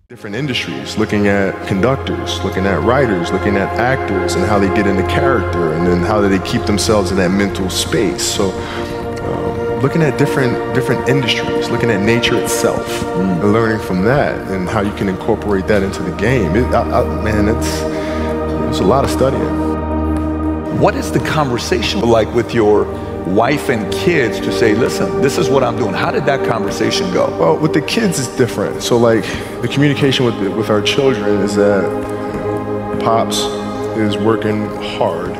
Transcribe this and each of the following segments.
Different industries, looking at conductors, looking at writers, looking at actors and how they get into character and then how do they keep themselves in that mental space. So looking at different industries, looking at nature itself and learning from that and how you can incorporate that into the game. Man, it's a lot of studying. What is the conversation like with your wife and kids to say, listen, this is what I'm doing? How did that conversation go? Well, with the kids, it's different. So like the communication with our children is that Pops is working hard.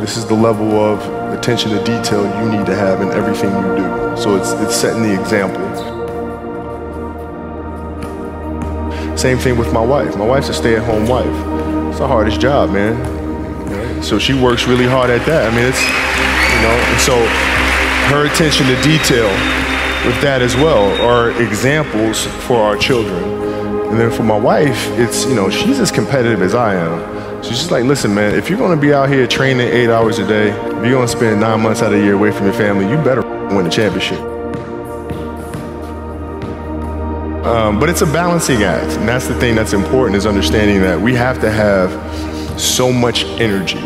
This is the level of attention to detail you need to have in everything you do. So it's setting the example. Same thing with my wife. My wife's a stay-at-home wife. It's the hardest job, man. So she works really hard at that. I mean, it's, and so her attention to detail with that as well are examples for our children. And then for my wife, it's, she's as competitive as I am. She's just like, listen, man, if you're going to be out here training 8 hours a day, if you're going to spend 9 months out of the year away from your family, you better win the championship. But it's a balancing act. And that's the thing that's important, is understanding that we have to have so much energy.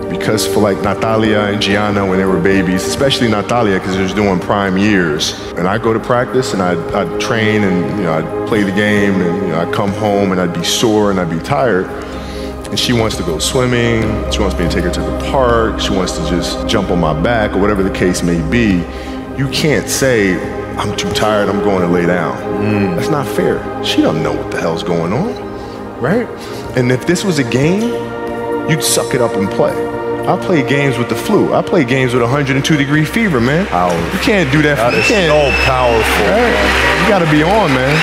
Because for like Natalia and Gianna when they were babies, especially Natalia because she was doing prime years, and I'd go to practice and I'd train and I'd play the game and I'd come home and I'd be sore and I'd be tired. And she wants to go swimming, she wants me to take her to the park, she wants to just jump on my back or whatever the case may be. You can't say, I'm too tired, I'm going to lay down. That's not fair. She don't know what the hell's going on, right? And if this was a game, you'd suck it up and play. I play games with the flu. I play games with 102-degree fever, man. You can't do that. That is so powerful. Right? You gotta be on, man.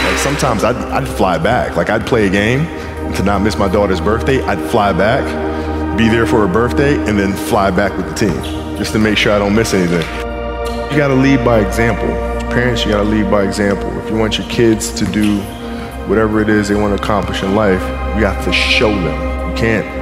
Like sometimes I'd fly back. Like I'd play a game to not miss my daughter's birthday. I'd fly back, be there for her birthday, and then fly back with the team just to make sure I don't miss anything. You gotta lead by example. Parents, you gotta lead by example. If you want your kids to do whatever it is they want to accomplish in life, you have to show them. You can't.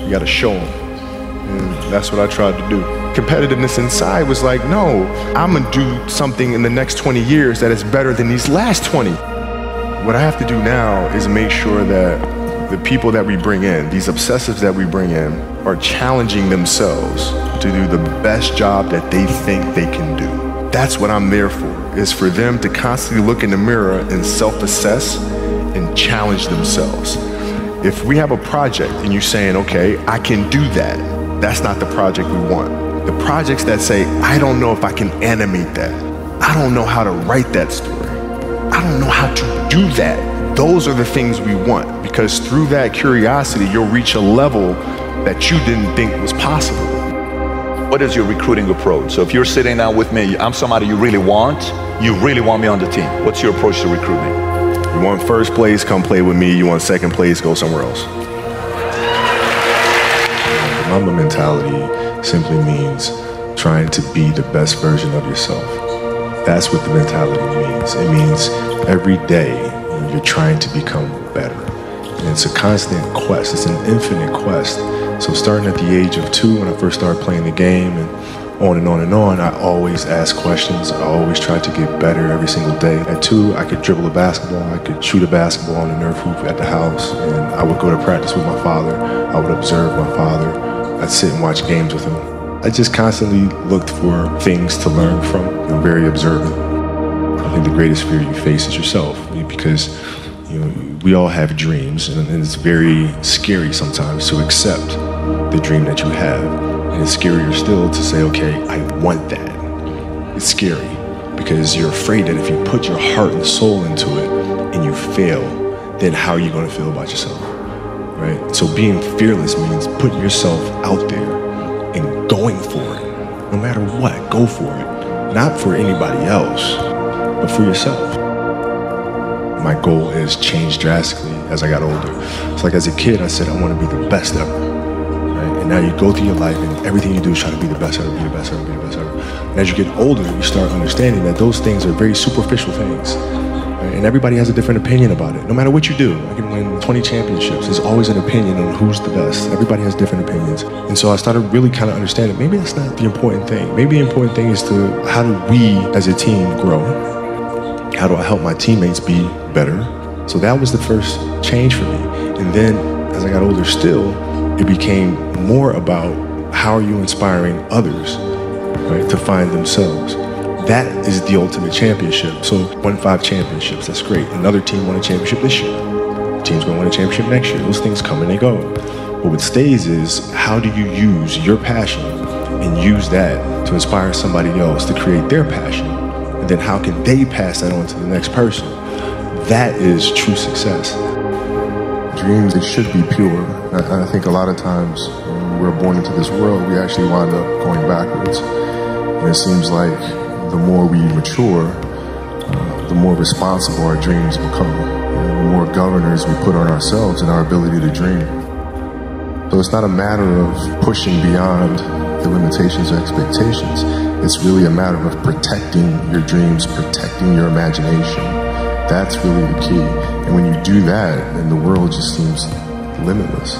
You got to show them. And that's what I tried to do. Competitiveness inside was like, no, I'm going to do something in the next 20 years that is better than these last 20. What I have to do now is make sure that the people that we bring in, these obsessives that we bring in, are challenging themselves to do the best job that they think they can do. That's what I'm there for, is for them to constantly look in the mirror and self-assess and challenge themselves. If we have a project and you're saying, okay, I can do that, that's not the project we want. The projects that say, I don't know if I can animate that. I don't know how to write that story. I don't know how to do that. Those are the things we want, because through that curiosity, you'll reach a level that you didn't think was possible. What is your recruiting approach? So if you're sitting down with me, I'm somebody you really want me on the team. What's your approach to recruiting? You want first place, come play with me. You want second place, go somewhere else. The Mamba mentality simply means trying to be the best version of yourself. That's what the mentality means. It means every day you're trying to become better. And it's a constant quest. It's an infinite quest. So starting at the age of 2, when I first started playing the game, and on and on and on, I always ask questions. I always try to get better every single day. At 2, I could dribble a basketball. I could shoot a basketball on the Nerf hoop at the house. And I would go to practice with my father. I would observe my father. I'd sit and watch games with him. I just constantly looked for things to learn from. I'm very observant. I think the greatest fear you face is yourself, because we all have dreams, and it's very scary sometimes to accept the dream that you have. And it's scarier still to say, okay, I want that. It's scary because you're afraid that if you put your heart and soul into it and you fail, then how are you going to feel about yourself, right? So being fearless means putting yourself out there and going for it. No matter what, go for it. Not for anybody else, but for yourself. My goal has changed drastically as I got older. It's like as a kid, I said, I want to be the best ever. Right? And now you go through your life and everything you do is try to be the best ever, be the best ever, be the best ever. And as you get older, you start understanding that those things are very superficial things. Right? And everybody has a different opinion about it. No matter what you do, I can win 20 championships. There's always an opinion on who's the best. Everybody has different opinions. And so I started really kind of understanding, maybe that's not the important thing. Maybe the important thing is to, how do we as a team grow? how do I help my teammates be better? So that was the first change for me. And then as I got older still, it became more about how are you inspiring others, right, to find themselves. That is the ultimate championship. So won 5 championships, that's great. Another team won a championship this year. Team's gonna win a championship next year. Those things come and they go. But what stays is how do you use your passion and use that to inspire somebody else to create their passion? And then how can they pass that on to the next person? That is true success. Dreams, they should be pure. I think a lot of times when we're born into this world, we actually wind up going backwards. And it seems like the more we mature, the more responsible our dreams become. And the more governors we put on ourselves and our ability to dream. So it's not a matter of pushing beyond the limitations or expectations. It's really a matter of protecting your dreams, protecting your imagination. That's really the key. And when you do that, then the world just seems limitless.